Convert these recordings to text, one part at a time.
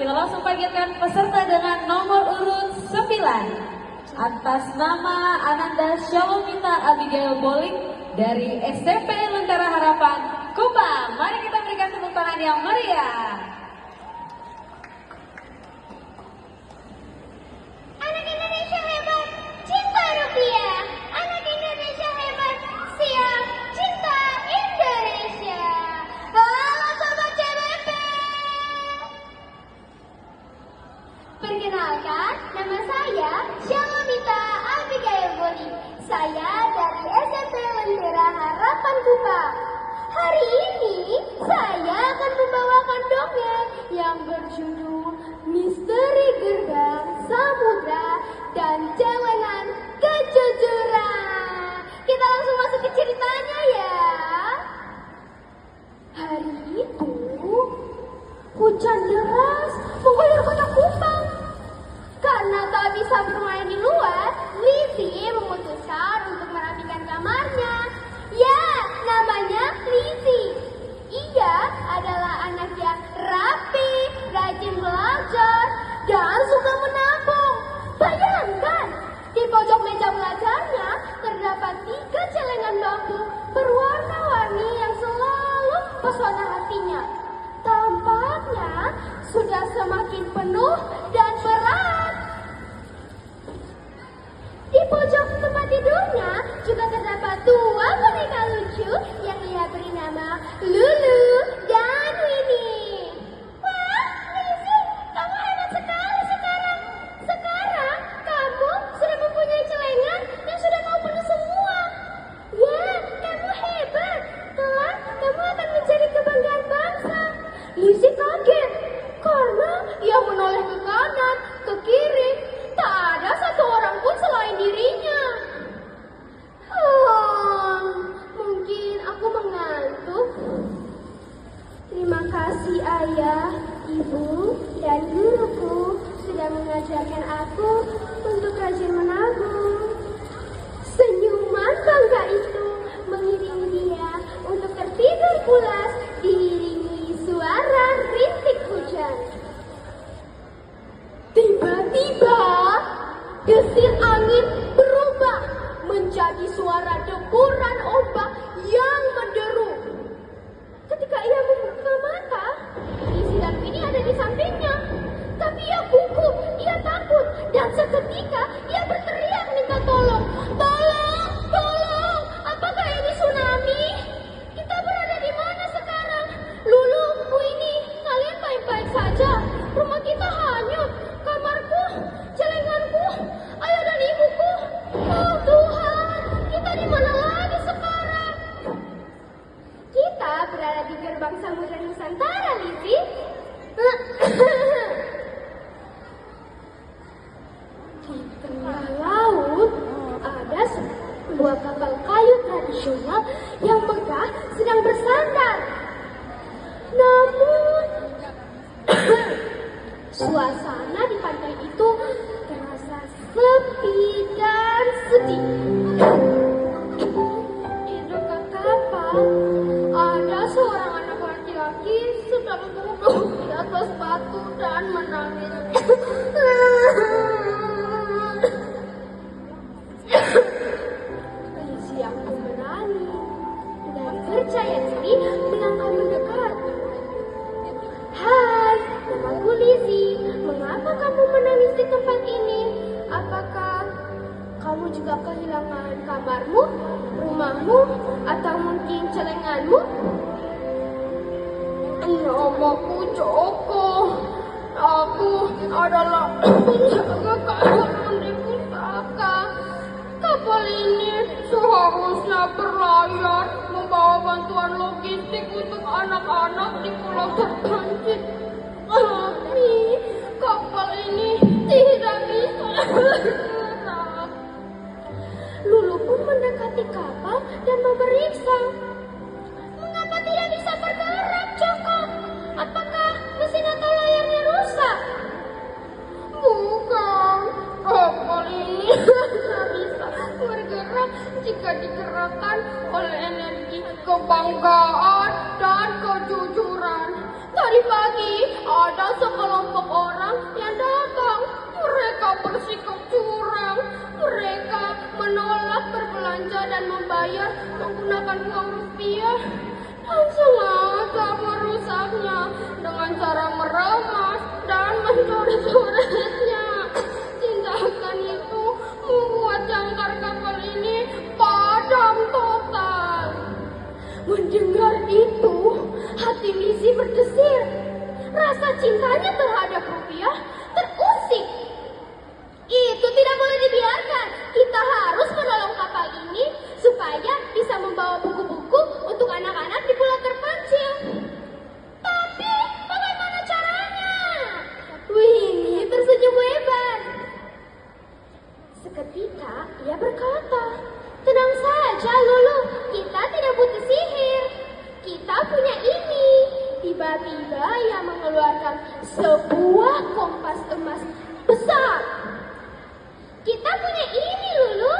Kita langsung panggilkan peserta dengan nomor urut 9. Atas nama Ananda Shalomita Abigail Boling dari SMP Lentera Harapan, Kupang. Mari kita berikan tepuk tangan yang meriah. Anak Indonesia hebat, cinta rupiah. Anak Indonesia hebat, siap cinta Indonesia. Halo Sobat CBP. Perkenalkan, nama saya Shalomita Abigail Boling. Saya dari SMP Lentera Harapan Kupang. Hari ini saya akan membawakan dongeng yang berjudul Misteri Gerbang Samudra dan Celengan Kejujuran. Kita langsung masuk ke ceritanya ya. Hari itu hujan deras mengguyur kota Kupang. Karena tak bisa bermain di luar, Lizzie memutuskan untuk merapikan kamarnya. Ya, namanya Lizzie. Ia adalah anak yang rapi, rajin belajar, dan suka menabung. Bayangkan, di pojok meja belajarnya terdapat 3 celengan bambu berwarna-warni yang selalu pesona hatinya. Tampaknya sudah semakin penuh dan berat. Di pojok tempat tidurnya juga terdapat 2 boneka lucu yang ia beri nama Lulu dan Winnie. Wah, Lizzie, kamu hebat sekali sekarang. Sekarang kamu sudah mempunyai celengan yang sudah mau penuh semua. Ya, kamu hebat. Kelak kamu akan menjadi kebanggaan bangsa. Lizzie kaget karena ia menoleh ke kanan, ke kiri. Tak ada satu orang pun selain dirinya. Mungkin aku mengantuk. Terima kasih ayah, ibu, dan guruku sudah mengajarkan aku untuk rajin menabung. Senyuman bangga itu mengiringi dia untuk tertidur pulas diiringi suara rintik hujan. Tiba-tiba desir angin berubah menjadi suara deburan ombak yang menderu. Ketika ia membuka mata, Lizzie dan Winnie ada di sampingnya. Tapi ia gugup, ia takut, dan seketika ia berteriak minta tolong. Tolong, tolong, apakah ini tsunami? Kita berada di mana sekarang? Lulu, Winnie, kalian baik-baik saja? Rumah kita hanyut, kamarku, celenganku, ayah dan ibuku. Oh Tuhan, kita di mana lagi sekarang? Kita berada di gerbang Samudra Nusantara, Lizzie. Di tengah laut ada sebuah kapal kayu tradisional yang megah sedang bersandar. Namun suasana di pantai itu terasa sepi dan sedih. Di dekat kapal ada seorang anak laki-laki sedang duduk di atas batu dan menangis. Lizzie yang pemberani dan percaya diri melangkah mendekat. Hai, namaku Lizzie. Mengapa kamu menangis di tempat ini? Apakah kamu juga kehilangan kamarmu, rumahmu, atau mungkin celenganmu? Namaku Joko. Aku adalah penjaga keamanan di pustaka. Kapal ini seharusnya berlayar membawa bantuan logistik untuk anak-anak di pulau terpencil. Tapi kapal ini tidak bisa bergerak. Lulu pun mendekati kapal dan memeriksa. Mengapa tidak bisa bergerak, Joko? Apakah mesin atau layarnya rusak? Bukan, kapal ini tidak bisa bergerak jika digerakkan oleh energi kebanggaan dan kejujuran. Tadi pagi cintanya terhadap rupiah terusik. Itu tidak boleh dibiarkan. Kita harus menolong kapal ini supaya bisa membawa buku-buku untuk anak-anak di pulau terpencil. Tapi bagaimana caranya? Winnie tersenyum lebar. Seketika ia berkata, "Tenang saja Lulu, kita tidak butuh sihir. Kita punya ini." Tiba-tiba ia mengeluarkan sebuah kompas emas besar. "Kita punya ini Lulu.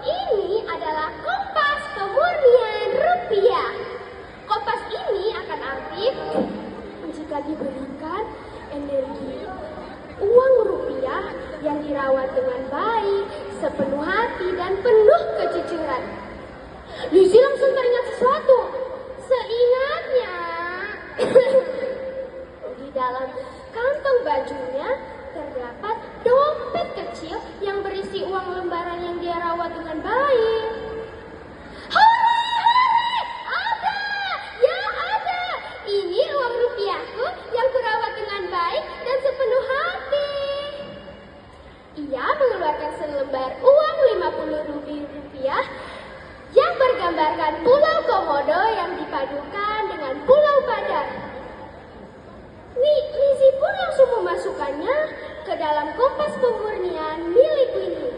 Ini adalah kompas pemurnian rupiah. Kompas ini akan aktif jika diberikan energi uang rupiah yang dirawat dengan baik, sepenuh hati dan penuh kejujuran." Lizzie langsung teringat sesuatu. Seingatnya, di dalam kantong bajunya terdapat dompet kecil yang berisi uang lembaran yang dia rawat dengan baik. Hore! Ada! Ya ada! Ini uang rupiahku yang kurawat dengan baik dan sepenuh hati. Ia mengeluarkan selembar uang 50 rupiah yang bergambarkan Pulau Komodo yang dipadukan dengan Pulau Padar. Lizzie pun langsung memasukkannya ke dalam kompas pemurnian milik Winnie.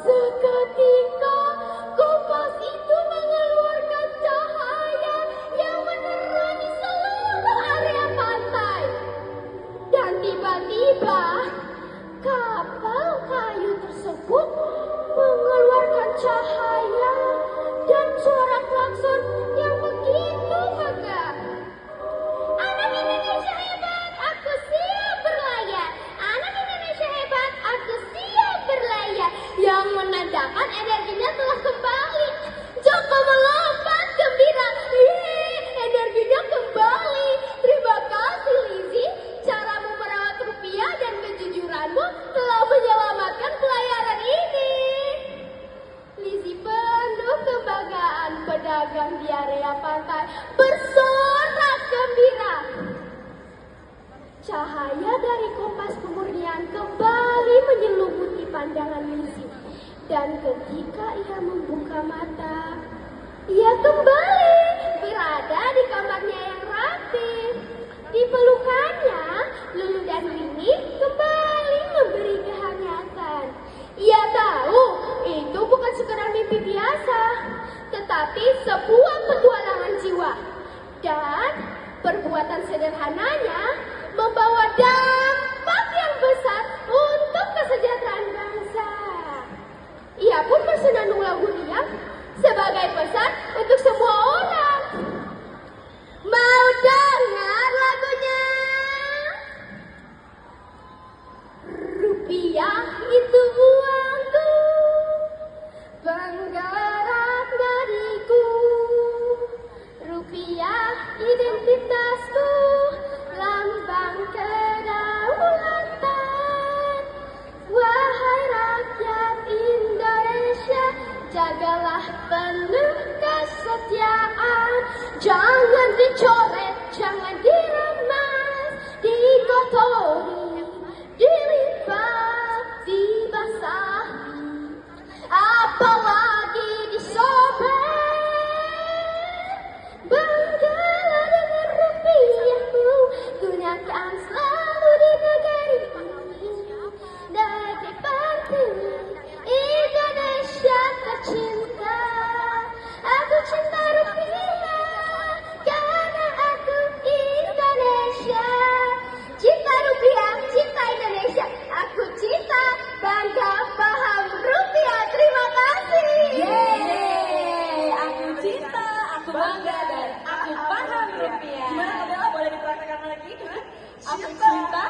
Seketika kompas itu mengeluarkan cahaya yang menerangi seluruh area pantai. Dan tiba-tiba kapal kayu tersebut mengeluarkan cahaya dan suara klakson yang begitu megah. Anak Indonesia hebat, aku siap berlayar. Anak Indonesia hebat, aku siap berlayar. Yang menandakan energinya telah kembali. Joko melompat gembira. Yeay, energinya kembali. Terima kasih Lizzie. Caramu merawat rupiah dan kejujuranmu telah menyelamatkan pelayaran ini. Lizzie penuh kebanggaan pedagang di area pantai bersorak gembira. Cahaya dari kompas pemurnian kembali menyelimuti pandangan Lizzie. Dan ketika ia membuka mata, ia kembali berada di kamarnya yang rapi. Di pelukannya, Lulu dan Winnie kembali memberi kehangatan. Ia tahu itu bukan sekedar mimpi biasa, tetapi sebuah petualangan jiwa. Dan perbuatan sederhananya membawa dampak yang besar untuk kesejahteraan bangsa. Ia pun bersenandung lagu riang sebagai pesan untuk semua orang. Mau dengar lagunya? Rupiah itu uangku, penggerak nadiku. Rupiah identitasku, lambang kedaulatan. Wahai rakyat Indonesia, jagalah penuh kesetiaan. Jangan dicoret, jangan diremas, dikotori, dilipat, dibasahi, apalagi disobek. Banggalah dengan rupiahmu, gunakan selalu di negeri ini. Dari Pertiwi, Indonesia tercinta. Aku cinta rupiah, karena aku Indonesia. Cinta rupiah, cinta Indonesia. Aku cinta, bangga, paham rupiah. Terima kasih. Yeay, aku cinta, aku bangga, dan aku paham rupiah. Gimana Bella, boleh dipraktekkan lagi? Aku cinta,